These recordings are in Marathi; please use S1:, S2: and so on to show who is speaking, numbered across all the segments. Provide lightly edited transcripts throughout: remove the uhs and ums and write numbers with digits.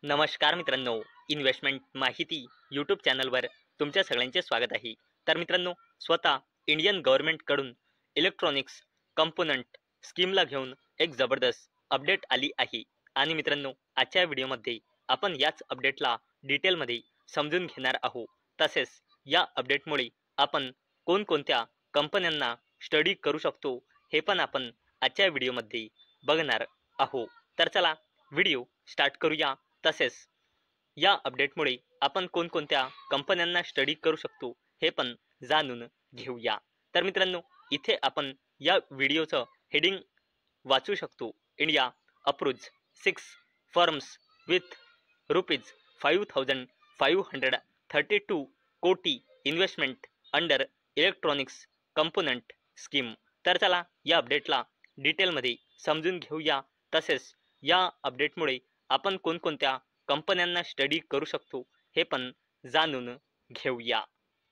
S1: नमस्कार मित्रांनो, इन्व्हेस्टमेंट माहिती यूट्यूब चॅनलवर तुमच्या सगळ्यांचे स्वागत आहे. तर मित्रांनो, स्वतः इंडियन गव्हर्नमेंटकडून इलेक्ट्रॉनिक्स कंपोनंट स्कीमला घेऊन एक जबरदस्त अपडेट आली आहे. आणि मित्रांनो, आजच्या व्हिडिओमध्ये आपण याच अपडेटला डिटेलमध्ये समजून घेणार आहोत. तसेच या अपडेटमुळे आपण कोणकोणत्या कंपन्यांना स्टडी करू शकतो हे पण आपण आजच्या व्हिडिओमध्ये बघणार आहोत. तर चला व्हिडिओ स्टार्ट करूया. तसेच या अपडेटमुळे आपण कोणकोणत्या कंपन्यांना स्टडी करू शकतो हे पण जाणून घेऊया. तर मित्रांनो, इथे आपण या व्हिडिओचं हेडिंग वाचू शकतो. इंडिया अप्रूव्ज 6 फर्म्स विथ ₹5,532 कोटी investment under electronics component scheme. तर चला या अपडेटला डिटेलमध्ये समजून घेऊया. तसेच या अपडेटमुळे आपण कोणकोणत्या कंपन्यांना स्टडी करू शकतो हे पण जाणून घेऊया.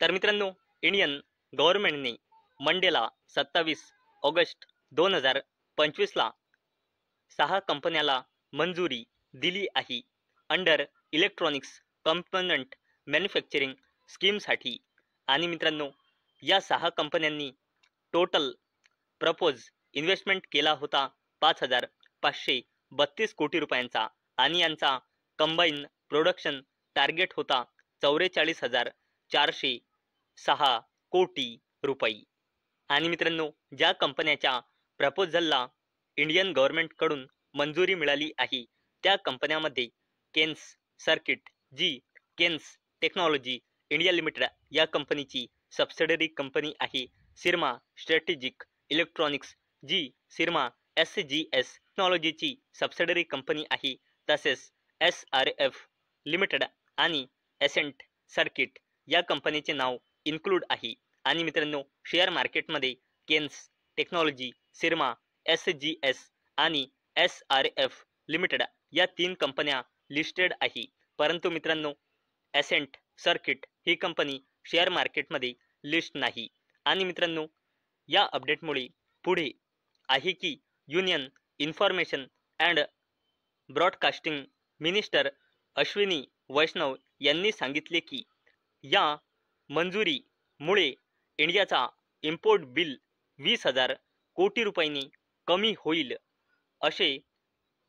S1: तर मित्रांनो, इंडियन गव्हर्नमेंटने मंडेला 27 ऑगस्ट 2025ला 6 कंपन्याला मंजुरी दिली आहे अंडर इलेक्ट्रॉनिक्स कंपोनंट मॅन्युफॅक्चरिंग स्कीमसाठी. आणि मित्रांनो, या 6 कंपन्यांनी टोटल प्रपोज इन्व्हेस्टमेंट केला होता 5,532 कोटी रुपयांचा आणि यांचा कंबाईन प्रोडक्शन टार्गेट होता 44,406 कोटी रुपये. आणि मित्रांनो, ज्या कंपन्याच्या प्रपोजलला इंडियन गव्हर्नमेंटकडून मंजुरी मिळाली आहे त्या कंपन्यामध्ये केन्स सर्किट, जी केन्स टेक्नॉलॉजी इंडिया लिमिटेड या कंपनीची सबसिडरी कंपनी आहे. सिरमा स्ट्रॅटेजिक इलेक्ट्रॉनिक्स, जी सिरमा SGS टेक्नॉलॉजीची सबसिडरी कंपनी आहे. तसेच SRF लिमिटेड आणि एसेंट सर्किट या कंपनीचे नाव इन्क्लूड आहे. आणि मित्रांनो, शेअर मार्केटमध्ये केन्स टेक्नॉलॉजी, सिरमा, SGS आणि SRF लिमिटेड या 3 कंपन्या लिस्टेड आहे. परंतु मित्रांनो, एसेंट सर्किट ही कंपनी शेअर मार्केटमध्ये लिस्ट नाही. आणि मित्रांनो, या अपडेटमुळे पुढे आहे की union information and broadcasting minister Ashwini Vaishnaw यांनी सांगितले की या मंजुरीमुळे इंडियाचा इम्पोर्ट बिल 20,000 कोटी रुपयांनी कमी होईल, असे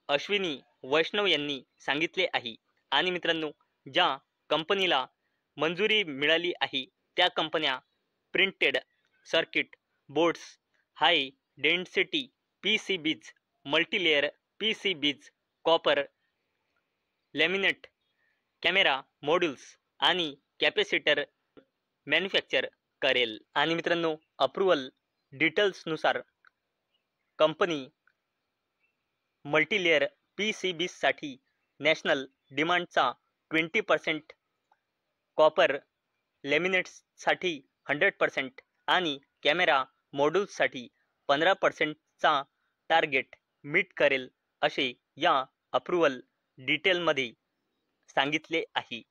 S1: अश्विनी वैष्णव यांनी सांगितले आहे. आणि मित्रांनो, ज्या कंपनीला मंजुरी मिळाली आहे त्या कंपन्या printed circuit boards, high density PCBs, multilayer PCBs, copper laminate, camera modules आणि कॅपॅसिटर मॅन्युफॅक्चर करेल. आणि मित्रांनो, अप्रूव्हल डिटेल्सनुसार कंपनी मल्टीलेयर PCBsसाठी नॅशनल डिमांडचा 20%, कॉपर लॅमिनेट्ससाठी 100% आणि कॅमेरा मॉड्यूल्ससाठी 15%चा टार्गेट मीट करेल, असे या अप्रूव्हल डिटेलमध्ये सांगितले आहे.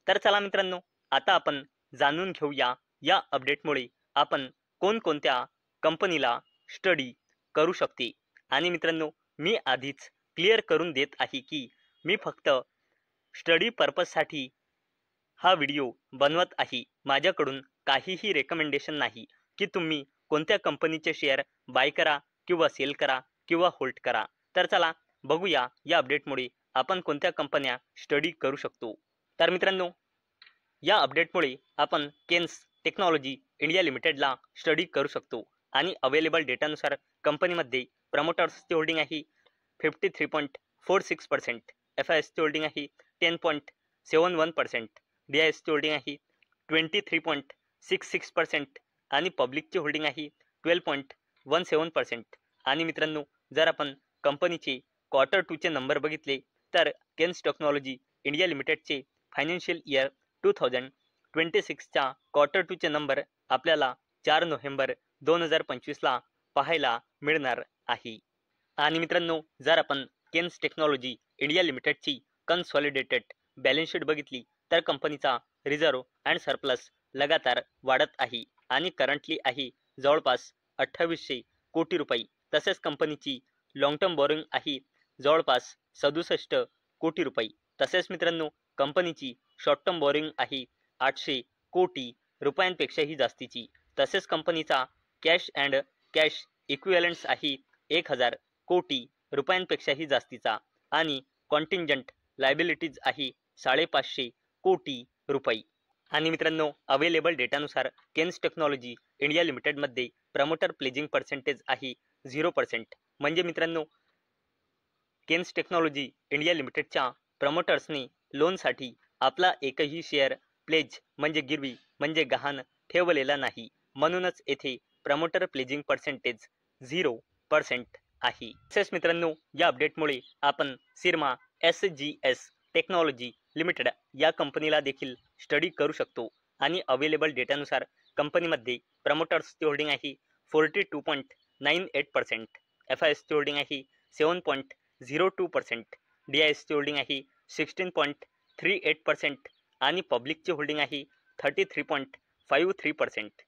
S1: तर चला मित्रांनो, आता आपण जाणून घेऊया या अपडेटमुळे आपण कोणकोणत्या कंपनीला स्टडी करू शकते. आणि मित्रांनो, मी आधीच क्लिअर करून देत आहे की मी फक्त स्टडी पर्पजसाठी हा व्हिडिओ बनवत आहे. माझ्याकडून काहीही रेकमेंडेशन नाही की तुम्ही कोणत्या कंपनीचे शेअर बाय करा किंवा सेल करा किंवा होल्ड करा. तर चला बघूया या अपडेटमुळे आपण कोणत्या कंपन्या स्टडी करू शकतो. तर मित्रांनो, या अपडेटमुळे आपण केन्स टेक्नॉलॉजी इंडिया लिमिटेडला स्टडी करू शकतो. आणि अवेलेबल डेटानुसार कंपनीमध्ये प्रमोटर्सची होल्डिंग आहे 53.46%, FISची होल्डिंग आहे 10.71%, DISची होल्डिंग आहे 23.66% आणि पब्लिकची होल्डिंग आहे 12.17%. आणि मित्रांनो, जर आपण कंपनीचे क्वार्टर 2चे नंबर बघितले तर केन्स टेक्नॉलॉजी इंडिया लिमिटेडचे फायनान्शियल इयर 2026च्या क्वार्टर 2चे नंबर आपल्याला 4 नोव्हेंबर 2025ला पाहायला मिळणार आहे. आणि मित्रांनो, जर आपण केन्स टेक्नॉलॉजी इंडिया लिमिटेडची कन्सॉलिडेटेड बॅलन्स शीट बघितली तर कंपनीचा रिझर्व अँड सरप्लस लगातार वाढत आहे आणि करंटली आहे जवळपास 2800 कोटी रुपये. तसेच कंपनीची लॉंग टर्म बॉरोइंग आहे जवळपास 67 कोटी रुपये. तसेच मित्रांनो कंपनीची शॉर्ट टर्म बॉरोइंग आहे 800 कोटी रुपयांपेक्षाही जास्तीची. तसेच कंपनीचा कॅश अँड कॅश इक्विव्हॅलंट्स आहे 1000 कोटी रुपयांपेक्षाही जास्तीचा आणि कॉन्टिंजंट लायबिलिटीज आहे 550 कोटी रुपये. आणि मित्रांनो अवेलेबल डेटानुसार केन्स टेक्नॉलॉजी इंडिया लिमिटेडमध्ये प्रमोटर प्लेजिंग पर्सेंटेज आहे 0%. म्हणजे मित्रांनो केन्स टेक्नॉलॉजी इंडिया लिमिटेडच्या प्रमोटर्सने लोनसाठी आपला एकही शेअर प्लेज म्हणजे गिरवी म्हणजे गहाण ठेवलेला नाही. म्हणूनच येथे प्रमोटर प्लेजिंग पर्सेंटेज 0% आहे. तसेच मित्रांनो या अपडेटमुळे आपण सिरमा SGS टेक्नॉलॉजी लिमिटेड या कंपनीला देखील स्टडी करू शकतो. आणि अवेलेबल डेटानुसार कंपनीमध्ये प्रमोटर्सची होल्डिंग आहे 42.98%, FISची होल्डिंग आहे 7.02%, DISची होल्डिंग आहे 16.38% आणि पब्लिकची होल्डिंग आहे 33.53%.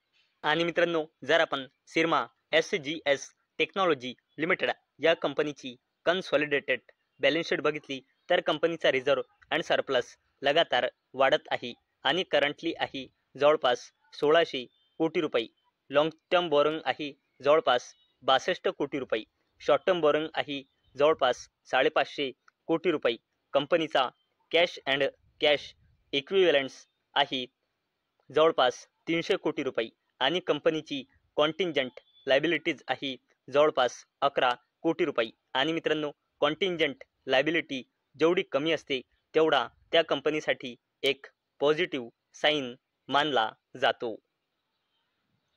S1: आणि मित्रांनो जर आपण सिरमा SGS टेक्नॉलॉजी लिमिटेड या कंपनीची कन्सॉलिडेटेड बॅलन्स शीट बघितली तर कंपनीचा रिझर्व अँड सरप्लस लगातार वाढत आहे आणि करंटली आहे जवळपास 1600 कोटी रुपये. लॉंग टर्म बॉरोइंग आहे जवळपास 62 कोटी रुपये. शॉर्ट टर्म बॉरोइंग आहे जवळपास 550 कोटी रुपये. कंपनीचा कॅश अँड कॅश इक्विव्हॅलंट्स आहे जवळपास 300 कोटी रुपये आणि कंपनीची कॉन्टिंजंट लायबिलिटीज आहे जवळपास 11 कोटी रुपये. आणि मित्रांनो कॉन्टिंजंट लायबिलिटी जेवढी कमी असते तेवढा त्या कंपनीसाठी एक पॉझिटिव्ह साईन मानला जातो.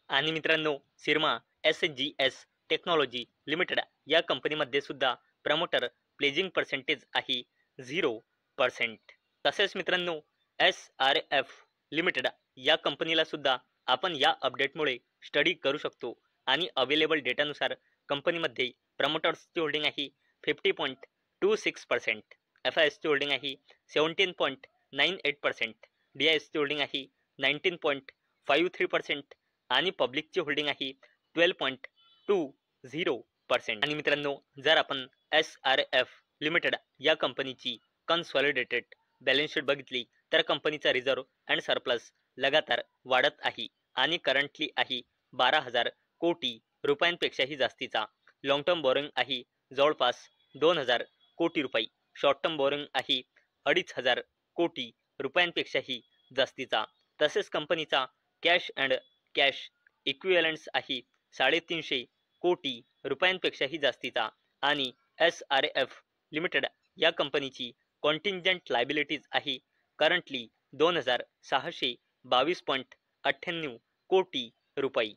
S1: आणि मित्रांनो सिरमा SGS टेक्नॉलॉजी लिमिटेड या कंपनीमध्ये सुद्धा प्रमोटर प्लेजिंग पर्सेंटेज आहे 0%. तसेच मित्रांनो SRF लिमिटेड या कंपनीला सुद्धा आपण या अपडेटमुळे स्टडी करू शकतो. आणि अवेलेबल डेटानुसार कंपनीमध्ये प्रमोटर्सची होल्डिंग आहे 50.26%, FISची होल्डिंग आहे 17.98%, DISची होल्डिंग आहे 19.53% आणि पब्लिकची होल्डिंग आहे 12.20%. आणि मित्रांनो जर आपण SRF लिमिटेड या कंपनीची कन्सॉलिडेटेड बॅलन्स शीट बघितली तर कंपनीचा रिझर्व अँड सरप्लस लगातार वाढत आहे आणि करंटली आहे 12,000 कोटी रुपयांपेक्षाही जास्तीचा. लॉंग टर्म बॉरोइंग आहे जवळपास 2,000 कोटी रुपये. शॉर्ट टर्म बॉरोइंग आहे 2,500 कोटी रुपयांपेक्षाही जास्तीचा. तसेच कंपनीचा कॅश अँड कॅश इक्विव्हॅलंट्स आहे 350 कोटी रुपयांपेक्षाही जास्तीचा आणि SRF लिमिटेड या कंपनीची कॉन्टिंजंट लायबिलिटीज आहे करंटली 2,622.98 कोटी रुपये.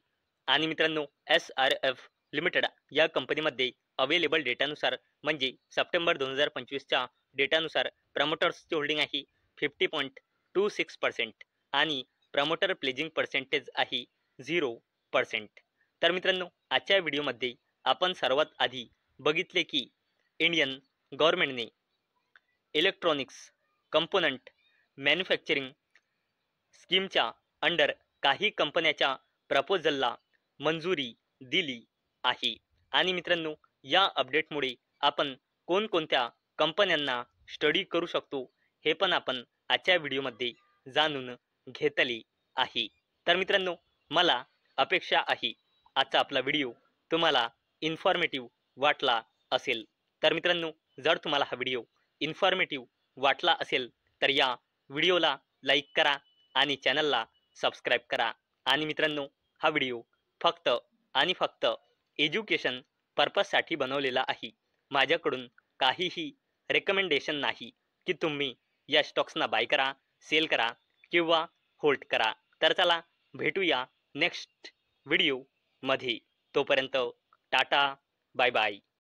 S1: आणि मित्रांनो SRF लिमिटेड या कंपनीमध्ये अवेलेबल डेटानुसार म्हणजे सप्टेंबर 2025च्या डेटानुसार प्रमोटर्सची होल्डिंग आहे 50.26% आणि प्रमोटर प्लेजिंग पर्सेंटेज आहे 0%. तर मित्रांनो आजच्या व्हिडिओमध्ये आपण सर्वात आधी बघितले की इंडियन गव्हर्नमेंटने इलेक्ट्रॉनिक्स कंपोनंट मॅन्युफॅक्चरिंग स्कीमच्या अंडर काही कंपन्याच्या प्रपोजलला मंजुरी दिली आहे. आणि मित्रांनो या अपडेटमुळे आपण कोणकोणत्या कंपन्यांना स्टडी करू शकतो हे पण आपण आजच्या व्हिडिओमध्ये जाणून घेतले आहे. तर मित्रांनो मला अपेक्षा आहे आजचा आपला व्हिडिओ तुम्हाला इन्फॉर्मेटिव्ह वाटला असेल. तर मित्रांनो जर तुम्हाला हा व्हिडिओ इन्फॉर्मेटिव्ह वाटला असेल तर या व्हिडिओला लाईक करा आणि चॅनलला सबस्क्राईब करा. आणि मित्रांनो हा व्हिडिओ फक्त आणि फक्त एज्युकेशन पर्पजसाठी बनवलेला आहे. माझ्याकडून काहीही रेकमेंडेशन नाही की तुम्ही या स्टॉक्सना बाय करा, सेल करा किंवा होल्ड करा. तर चला भेटूया नेक्स्ट व्हिडिओमध्ये. तोपर्यंत टाटा, बाय बाय.